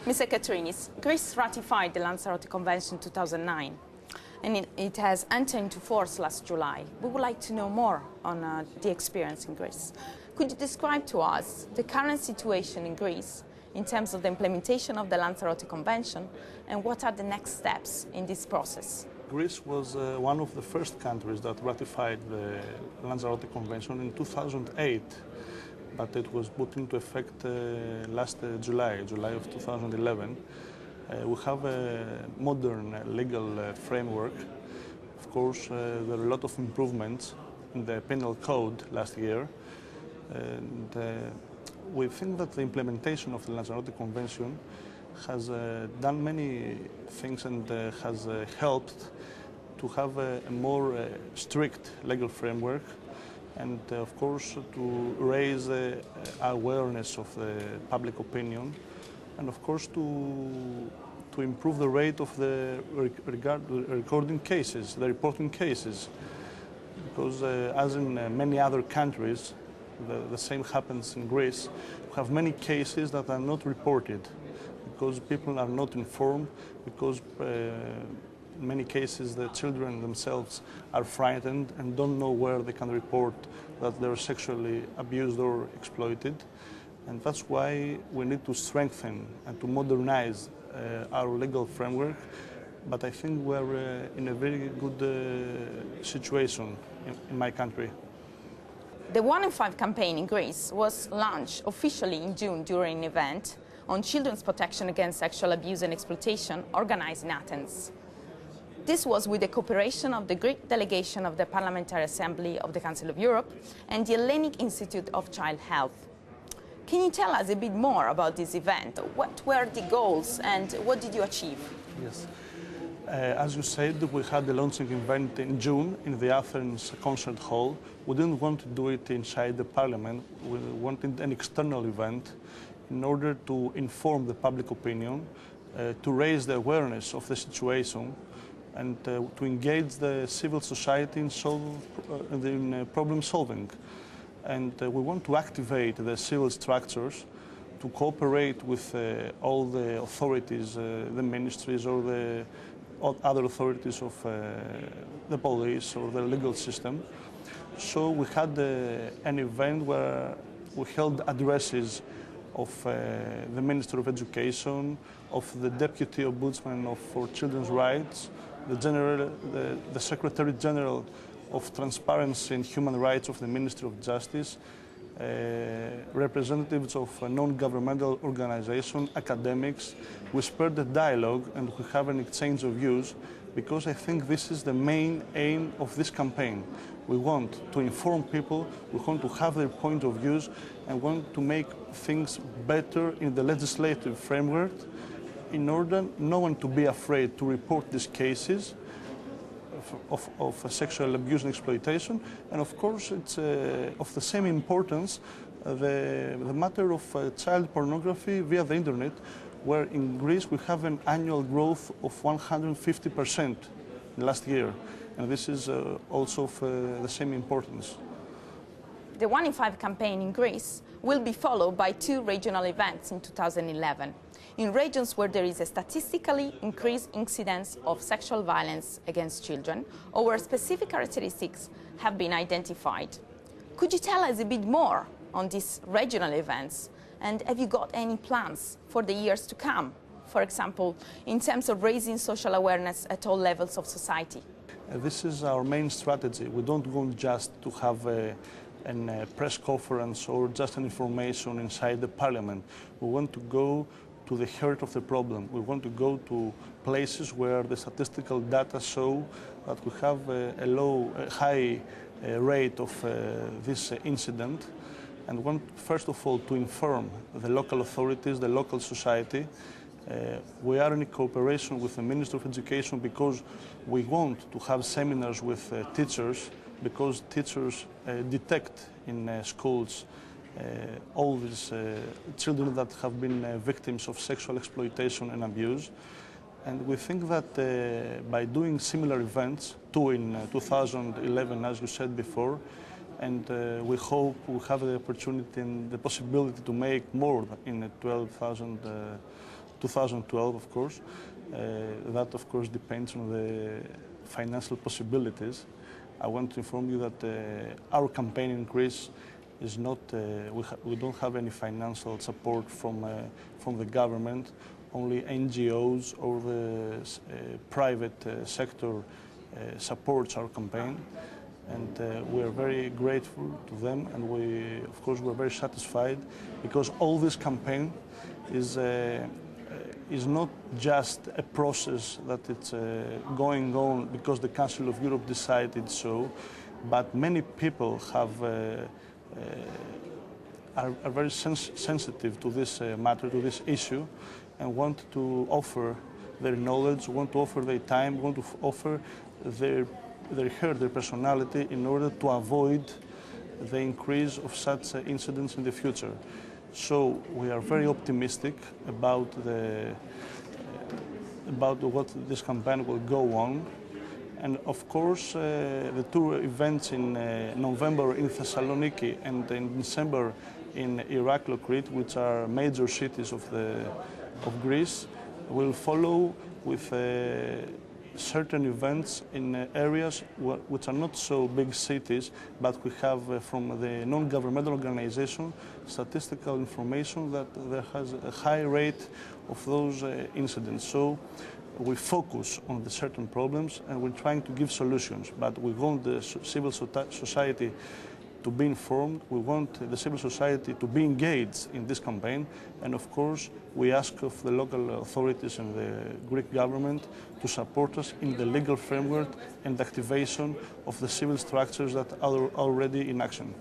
Mr. Katrinis, Greece ratified the Lanzarote Convention in 2009, and it has entered into force last July. We would like to know more on the experience in Greece. Could you describe to us the current situation in Greece in terms of the implementation of the Lanzarote Convention, and what are the next steps in this process? Greece was one of the first countries that ratified the Lanzarote Convention in 2008. But it was put into effect last July of 2011. We have a modern legal framework. Of course, there are a lot of improvements in the penal code last year. And we think that the implementation of the Lanzarote Convention has done many things and has helped to have a more strict legal framework, and of course to raise awareness of the public opinion, and of course to improve the rate of the reporting cases, because as in many other countries, the same happens in Greece. We have many cases that are not reported because people are not informed, because in many cases the children themselves are frightened and don't know where they can report that they're sexually abused or exploited. And that's why we need to strengthen and to modernize our legal framework. But I think we're in a very good situation in my country. The 1 in 5 campaign in Greece was launched officially in June during an event on children's protection against sexual abuse and exploitation organized in Athens. This was with the cooperation of the Greek delegation of the Parliamentary Assembly of the Council of Europe and the Hellenic Institute of Child Health. Can you tell us a bit more about this event? What were the goals and what did you achieve? Yes. As you said, we had the launching event in June in the Athens Concert Hall. We didn't want to do it inside the Parliament. We wanted an external event in order to inform the public opinion, to raise the awareness of the situation, and to engage the civil society in problem solving. And we want to activate the civil structures to cooperate with all the authorities, the ministries or the other authorities of the police or the legal system. So we had an event where we held addresses of the Minister of Education, of the Deputy Ombudsman for Children's Rights, the Secretary General of Transparency and Human Rights of the Ministry of Justice, representatives of non-governmental organizations, academics. We spurred the dialogue and we have an exchange of views, because I think this is the main aim of this campaign. We want to inform people, we want to have their point of views, and want to make things better in the legislative framework, in order no one to be afraid to report these cases of sexual abuse and exploitation. And of course it's of the same importance the matter of child pornography via the internet, where in Greece we have an annual growth of 150% last year, and this is also of the same importance. The 1 in 5 campaign in Greece will be followed by 2 regional events in 2011. In regions where there is a statistically increased incidence of sexual violence against children, or where specific characteristics have been identified. Could you tell us a bit more on these regional events? And have you got any plans for the years to come? For example, in terms of raising social awareness at all levels of society? This is our main strategy. We don't want just to have a press conference or just an information inside the Parliament. We want to go to the heart of the problem. We want to go to places where the statistical data show that we have a high rate of this incident, and want first of all to inform the local authorities, the local society. We are in cooperation with the Minister of Education because we want to have seminars with teachers, because teachers detect in schools all these children that have been victims of sexual exploitation and abuse. And we think that by doing similar events, 2 in 2011, as you said before, and we hope we have the opportunity and the possibility to make more in 2012, of course. That, of course, depends on the financial possibilities. I want to inform you that our campaign in Greece is not, we don't have any financial support from the government. Only NGOs or the private sector supports our campaign. And we are very grateful to them, and we, of course, we're very satisfied because all this campaign is not just a process that it's going on because the Council of Europe decided so, but many people have are very sensitive to this matter, to this issue, and want to offer their knowledge, want to offer their time, want to offer their heart, their personality in order to avoid the increase of such incidents in the future. So we are very optimistic about what this campaign will go on. And of course, the two events in November in Thessaloniki and in December in Irakli, Crete, which are major cities of Greece, will follow with certain events in areas which are not so big cities, but we have from the non-governmental organization statistical information that there has a high rate of those incidents. So we focus on the certain problems and we're trying to give solutions, but we want the civil society to be informed, we want the civil society to be engaged in this campaign, and of course we ask of the local authorities and the Greek government to support us in the legal framework and activation of the civil structures that are already in action.